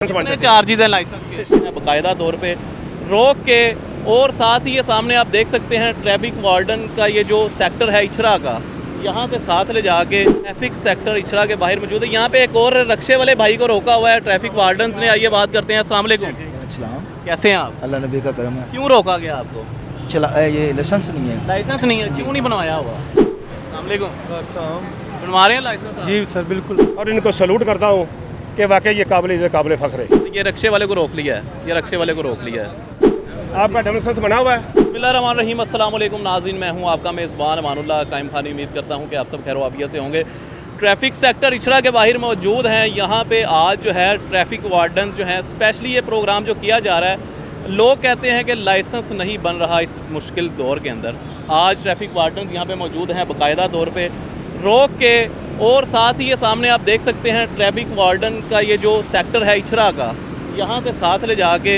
कितने चार्जेस हैं लाइसेंस के बाकायदा तौर पे रोक के। और साथ ही ये सामने आप देख सकते हैं ट्रैफिक वार्डन का ये जो सेक्टर है इचरा का, यहाँ से साथ ले जाके ट्रैफिक सेक्टर इचरा के बाहर मौजूद है। यहाँ पे एक और रक्शे वाले भाई को रोका हुआ है ट्रैफिक वार्डन ने। आइए बात करते हैं। अस्सलाम वालेकुम, कैसे हैं आप? अल्लाह नबी का करम है। क्यों रोका गया आपको? चला ये लाइसेंस नहीं है। लाइसेंस नहीं है, क्यों नहीं बनवाया हुआ? अस्सलाम वालेकुम। अच्छा बनवा रहे हैं लाइसेंस? जी सर बिल्कुल। और इनको सलूट करता हूँ कि वाकई ये काबिल फ़ख्र है। ये रक्शे वाले को रोक लिया है, ये रक्शे वाले को रोक लिया है। आपका लाइसेंस बना हुआ है? बिस्मिल्लाहिर्रहमानिर्रहीम। अस्सलाम वालेकुम नाज़रीन, मैं हूँ आपका मेज़बान अमानुल्लाह कायम खानी। उम्मीद करता हूँ कि आप सब खैर वाफियत से होंगे। ट्रैफिक सेक्टर इचरा के बाहर मौजूद हैं। यहाँ पे आज जो है ट्रैफिक वार्डन्स जो हैं, स्पेशली ये प्रोग्राम जो किया जा रहा है, लोग कहते हैं कि लाइसेंस नहीं बन रहा इस मुश्किल दौर के अंदर। आज ट्रैफिक वार्डन्स यहाँ पे मौजूद हैं बाकायदा तौर पे रोक के। और साथ ही ये सामने आप देख सकते हैं ट्रैफिक वार्डन का ये जो सेक्टर है इचरा का, यहाँ से साथ ले जाके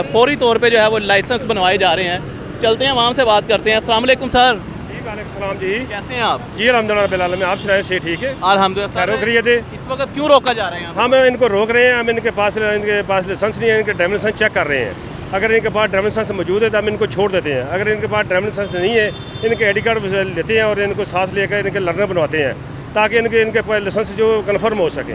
फौरी तौर पे जो है वो लाइसेंस बनवाए जा रहे हैं। चलते हैं वहाँ से बात करते हैं। अस्सलाम वालेकुम सर। जी वालेकुम सलाम जी। कैसे हैं आप? जी अल्हम्दुलिल्लाह रब्बिल आलमीन। आप सुनाए से ठीक है? अल्हम्दुलिल्लाह सर। रोक रही है। इस वक्त क्यों रोका जा रहा है? हम इनको रोक रहे हैं। हम इनके पास लाइसेंस नहीं है, इनके ड्राइविंग लाइसेंस चेक कर रहे हैं। अगर इनके पास ड्राइविंग लाइसेंस मौजूद है तो हम इनको छोड़ देते हैं। अगर इनके पास ड्राइविंग लाइसेंस नहीं है, इनके आई डी कार्ड लेते हैं और इनको साथ लेकर इनके लर्नर बनवाते हैं ताकि इनके लाइसेंस जो कन्फर्म हो सके।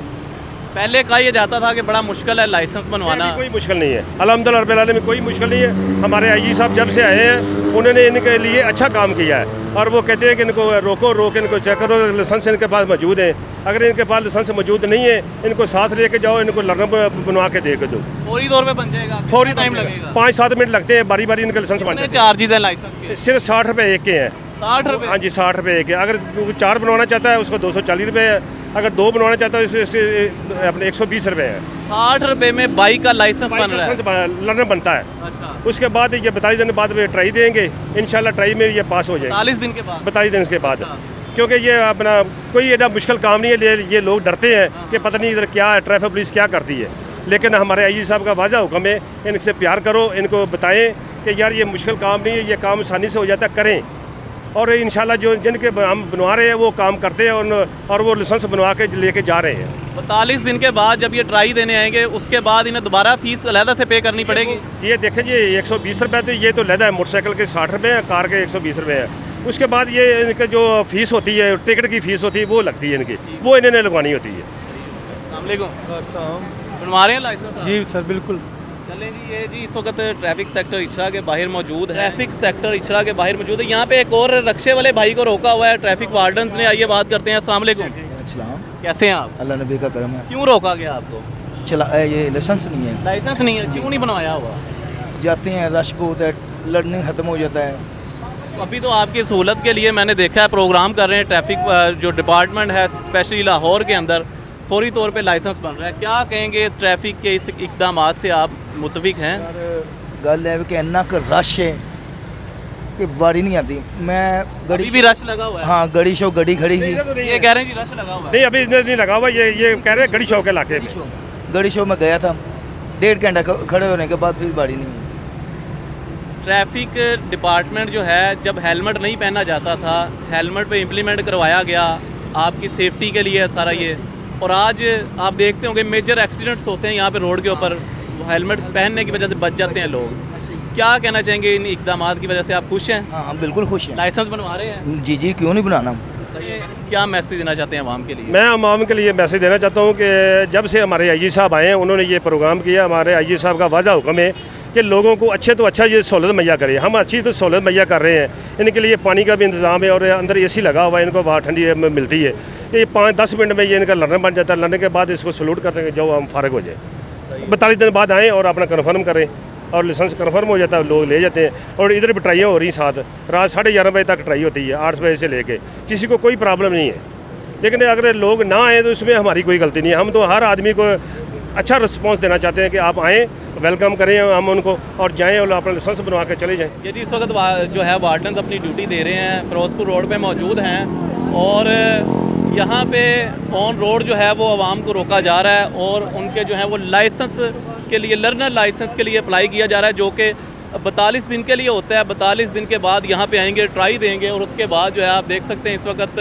पहले कहा यह जाता था कि बड़ा मुश्किल है लाइसेंस बनवाना। कोई मुश्किल नहीं है, अल्हम्दुलिल्लाह रब्बिल आलमीन, कोई मुश्किल नहीं है। हमारे आईजी साहब जब से आए हैं उन्होंने इनके लिए अच्छा काम किया है और वो कहते हैं कि इनको रोक इनको चेक करो, लाइसेंस इनके पास मौजूद है। अगर इनके पास लाइसेंस मौजूद नहीं है, इनको साथ लेके जाओ, इनको लर्नर बनवा के दे दो। फौरी तौर पे बन जाएगा? फौरी टाइम लगेगा? 5-7 मिनट लगते हैं, बारी बारी इनके लाइसेंस बन। चार्जेस है लाइसेंस के? सिर्फ 60 रुपये एक के हैं। 60 रुपये? हाँ जी, 60 रुपये एक है। अगर 4 बनवाना चाहता है उसको 240 रुपये है। अगर 2 बनवाना चाहता है इसके अपने 120 रुपये है। 60 रुपये में बाइक का लाइसेंस बन रहा है? लर्नर बनता है। अच्छा। उसके बाद ये 42 दिन बाद वे ट्राई देंगे, इंशाल्लाह ट्राई में ये पास हो जाएगा। 40 दिन के बाद? 42 दिन के बाद। अच्छा। क्योंकि ये अपना कोई एडा मुश्किल काम नहीं है। ये लोग डरते हैं कि पता नहीं इधर क्या है, ट्रैफिक पुलिस क्या करती है। लेकिन हमारे आईजी साहब का वाज़ा हुक्म है, इनसे प्यार करो, इनको बताएं कि यार ये मुश्किल काम नहीं है, ये काम आसानी से हो जाता है, करें। और इंशाल्लाह जो जिनके हम बनवा रहे हैं वो काम करते हैं और वो लाइसेंस बनवा के लेके जा रहे हैं। 42 दिन के बाद जब ये ट्राई देने आएंगे उसके बाद इन्हें दोबारा फीस अलहदा से पे करनी पड़ेगी? ये देखें जी, 120 रुपये तो ये तो अलहदा है। मोटरसाइकिल के 60 रुपये है, कार के 120 रुपये है। उसके बाद ये इनके जो फीस होती है, टिकट की फीस होती है, वो लगती है इनकी, वो इन्हें लगवानी होती है। अस्सलाम वालेकुम। अच्छा बनवा रहे हैं लाइसेंस? जी सर बिल्कुल। चलें जी। ये जी इस वक्त ट्रैफिक सेक्टर इचरा के बाहर मौजूद है। ट्रैफिक सेक्टर इचरा के बाहर मौजूद है। यहाँ पे एक और रक्शे वाले भाई को रोका हुआ है ट्रैफिक वार्डन्स ने। आइए बात करते हैं। अस्सलाम वालेकुम, कैसे हैं आप? अल्लाह नबी का करम है। क्यों रोका गया आपको? चला ये लाइसेंस नहीं है। लाइसेंस नहीं है, क्यों नहीं बनवाया हुआ? जाते हैं, रश बहुत है, लर्निंग ख़त्म हो जाता है। अभी तो आपकी सहूलत के लिए मैंने देखा है प्रोग्राम कर रहे हैं ट्रैफिक जो डिपार्टमेंट है स्पेशली लाहौर के अंदर, फौरी तौर पे लाइसेंस बन रहा है। क्या कहेंगे ट्रैफिक के इस इक़दामात से, आप मुतफिक हैं? गल है कि इन्ना क रश है कि बारी नहीं आती। मैं अभी भी रश लगा हुआ है? हाँ, गड़ी शो गड़ी खड़ी थी। ये कह रहे हैं जी रश लगा हुआ है? नहीं, अभी नहीं लगा हुआ। ये कह रहे हैं गड़ी शो के इलाके में। गड़ी शो में गया था, 1.5 घंटा खड़े होने के बाद फिर बारी नहीं है। ट्रैफिक डिपार्टमेंट जो है, जब हेलमेट नहीं पहना जाता था, हेलमेट पे इम्प्लीमेंट करवाया गया आपकी सेफ्टी के लिए सारा ये। और आज आप देखते होंगे मेजर एक्सीडेंट्स होते हैं यहाँ पे रोड के ऊपर, हेलमेट पहनने की वजह से बच जाते हैं लोग। क्या कहना चाहेंगे इन इक़दामात की वजह से? आप खुश हैं? हाँ, हम बिल्कुल खुश हैं। लाइसेंस बनवा रहे हैं? जी जी, क्यों नहीं बनाना। सही है। क्या मैसेज देना चाहते हैं आवाम के लिए? मैं आवाम के लिए मैसेज देना चाहता हूँ कि जब से हमारे आईजी साहब आए हैं उन्होंने ये प्रोग्राम किया। हमारे आईजी साहब का वाज़ा हुक्म है कि लोगों को अच्छे तो अच्छा ये सहूलत मुहैया करें। हम अच्छी तो सहूलत मुहैया कर रहे हैं। इनके लिए पानी का भी इंतज़ाम है और अंदर AC लगा हुआ है, इनको वहाँ ठंडी मिलती है। ये 5-10 मिनट में ये इनका लर्नर बन जाता है। लर्नर के बाद इसको सलूट करते हैं, जाओ हम फारग हो जाए। 42 दिन बाद आएँ और अपना कन्फर्म करें और लाइसेंस कन्फर्म हो जाता है, लोग ले जाते हैं। और इधर भी ट्राइयाँ हो रही साथ, रात 11:30 बजे तक ट्राई होती है, 8 बजे से लेके। किसी को कोई प्रॉब्लम नहीं है। लेकिन अगर लोग ना आएँ तो इसमें हमारी कोई गलती नहीं है। हम तो हर आदमी को अच्छा रिस्पॉन्स देना चाहते हैं कि आप आएँ, वेलकम करें हम उनको और जाएँ और अपना लाइसेंस बनवा के चले जाएँ। ये जी इस वक्त जो है वार्डन्स अपनी ड्यूटी दे रहे हैं, फिरोजपुर रोड पे मौजूद हैं और यहाँ पे ऑन रोड जो है वो आवाम को रोका जा रहा है और उनके जो है वो लाइसेंस के लिए, लर्नर लाइसेंस के लिए अप्लाई किया जा रहा है, जो कि 42 दिन के लिए होता है। 42 दिन के बाद यहाँ पे आएंगे, ट्राई देंगे और उसके बाद जो है आप देख सकते हैं इस वक्त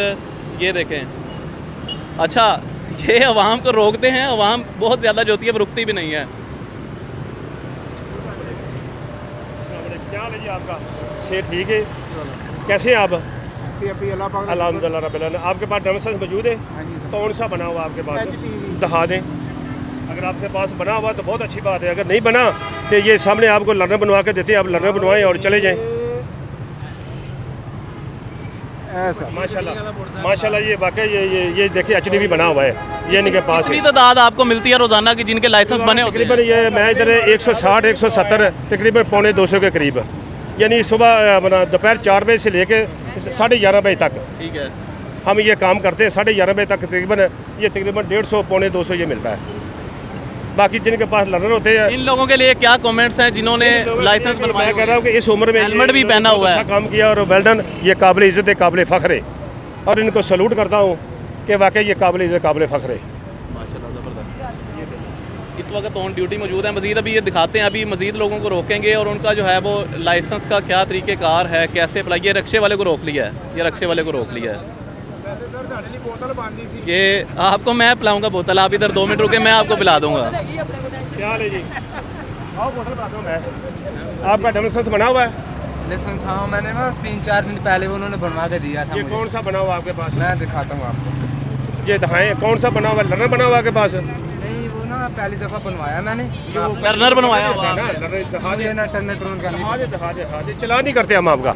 ये देखें। अच्छा, ये अवाम को रोकते हैं, अवाम बहुत ज़्यादा जो होती है वो रुकती भी नहीं है। क्या हाल है जी आपका? सेहत ठीक है? कैसे हैं आप? अल्हम्दुलिल्लाह रब्बिल आलमीन। आपके पास ड्राइविंग लाइसेंस मौजूद है? कौन सा बना हुआ आपके पास? दिखा दें। अगर आपके पास बना हुआ तो बहुत अच्छी बात है, अगर नहीं बना तो ये सामने आपको लर्नर बनवा के देते हैं, आप लर्नर बनवाएं और चले जाएं। माशाल्लाह माशाल्लाह, ये वाकई ये देखिए HDV बना हुआ है, ये इनके पास कितनी है। तादाद आपको मिलती है रोज़ाना की जिनके लाइसेंस बने होते तकरीबन हैं? ये मैं इधर 160 170 तकरीबन पौने 200 के करीब, यानी सुबह अपना दोपहर 4 बजे से लेके 11:30 बजे तक ठीक है। हम ये काम करते हैं। 11:30 बजे तक तकरीबन 150 पौने 200 ये मिलता है। बाकी जिनके पास लर्नर होते हैं, इन लोगों के लिए क्या कमेंट्स हैं जिन्होंने लाइसेंस बनवाया? मैं कह रहा हूँ कि इस उम्र में हेलमेट भी पहना हुआ है। अच्छा काम किया और वेल डन, ये काबिल इज़्ज़त है, काबिल फ़ख्र है और इनको सलूट करता हूँ कि वाकई ये काबिल इज़्ज़त, काबिल फ़ख्र है। माशाल्लाह ज़बरदस्त। इस वक्त ऑन ड्यूटी मौजूद है। मज़ीद अभी ये दिखाते हैं, अभी मज़ीद लोगों को रोकेंगे और उनका जो है वो लाइसेंस का क्या तरीक़ेकार है, कैसे अप्लाई। ये रक्शे वाले को रोक लिया है, ये रक्शे वाले को रोक लिया है। ये आपको मैं पिलाऊंगा बोतल, आप इधर 2 मिनट रुके, मैं आपको पिला दूंगा। क्या हाल है जी? आओ बोतल पिलाता हूँ मैं। आपका ड्राइविंग लाइसेंस बना हुआ है? लाइसेंस हाँ, मैंने ना 3-4 दिन पहले उन्होंने बनवा के दिया था ये मुझे। कौन सा बना हुआ आपके पास? मैं दिखाता हूँ आपको। ये दिखाएं, कौन सा बना हुआ? लर्नर बना हुआ आपके पास? नहीं, वो ना पहली दफ़ा बनवाया मैंने। ये वो लर्नर बनवाया हुआ ना, आपने? लर्नर दिखा मुझे दे, ना टर्न टर्न करनी। दिखा दे। चलान नहीं करते हम आपका,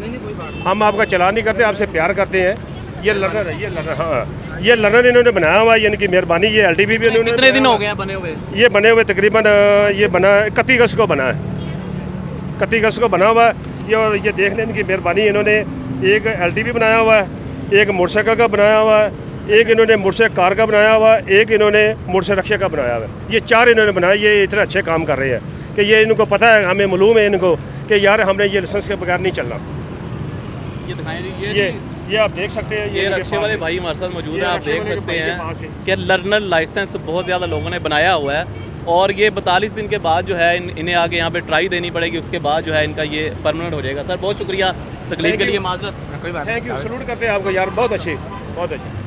हम आपका चलान नहीं करते, आपसे प्यार करते हैं। ये लर्नर है, ये लर्नर, हाँ ये लर्नर इन्होंने बनाया हुआ है, यानी कि मेहरबानी। ये LDV भी इन्होंने कितने दिन हो गए हैं बने हुए? ये बने हुए तकरीबन ये बना 31 अगस्त को बना है, 31 अगस्त को बना हुआ है ये। और ये देख लें इनकी मेहरबानी, इन्होंने एक LDV बनाया हुआ है, एक मोटरसाइकिल का बनाया हुआ है, एक इन्होंने मोटरसाइकिल कार का बनाया हुआ है, एक इन्होंने मोटरसाइकिल रक्षा का बनाया हुआ है। ये 4 इन्होंने बनाया। ये इतने अच्छे काम कर रहे हैं कि ये इनको पता है, हमें मालूम है इनको कि यार हमने ये लाइसेंस के बगैर नहीं चलना। ये दिखाएं जी, ये आप देख सकते हैं, ये इनके रक्शे पास वाले है। भाई हमारे साथ मौजूद ये हैं। आप रक्शे देख वाले सकते भाई के हैं पास है। कि लर्नर लाइसेंस बहुत ज़्यादा लोगों ने बनाया हुआ है और ये 42 दिन के बाद जो है इन्हें आगे यहाँ पे ट्राई देनी पड़ेगी, उसके बाद जो है इनका ये परमानेंट हो जाएगा। सर बहुत शुक्रिया तकलीफ के लिए, माजरत। कोई बात थैंक यू, सलूट करते हैं आपको यार, बहुत अच्छे, बहुत अच्छे।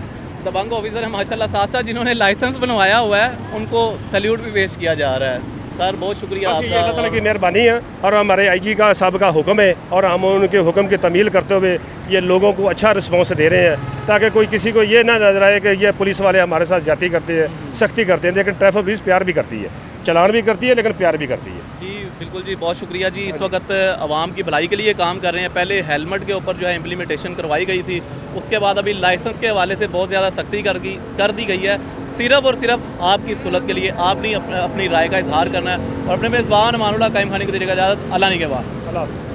दबंग ऑफिसर है माशाल्लाह, साथ साथ जिन्होंने लाइसेंस बनवाया हुआ है उनको सैल्यूट भी पेश किया जा रहा है। सर बहुत शुक्रिया बस ये अल्लाह ताला आपका। की मेहरबानी है और हमारे IG का साहब का हुक्म है और हम उनके हुक्म की तमील करते हुए ये लोगों को अच्छा रिस्पॉन्स दे रहे हैं, ताकि कोई किसी को ये ना नजर आए कि ये पुलिस वाले हमारे साथ ज्यादती करते हैं, सख्ती करते हैं। लेकिन ट्रैफिक पुलिस प्यार भी करती है, चलान भी करती है, लेकिन प्यार भी करती है। जी बिल्कुल जी, बहुत शुक्रिया जी। इस वक्त आवाम की भलाई के लिए काम कर रहे हैं। पहले हेलमेट के ऊपर जो है इम्प्लीमेंटेशन करवाई गई थी, उसके बाद अभी लाइसेंस के हवाले से बहुत ज़्यादा सख्ती कर दी गई है। सिर्फ़ और सिर्फ आपकी सहूलत के लिए आपने अपनी राय का इजहार करना है और अपने मेज़बान अमानुल्लाह कायम खानी को दीजिएगा इजाज़त। अल्लाह ने के बाद। अल्लाह।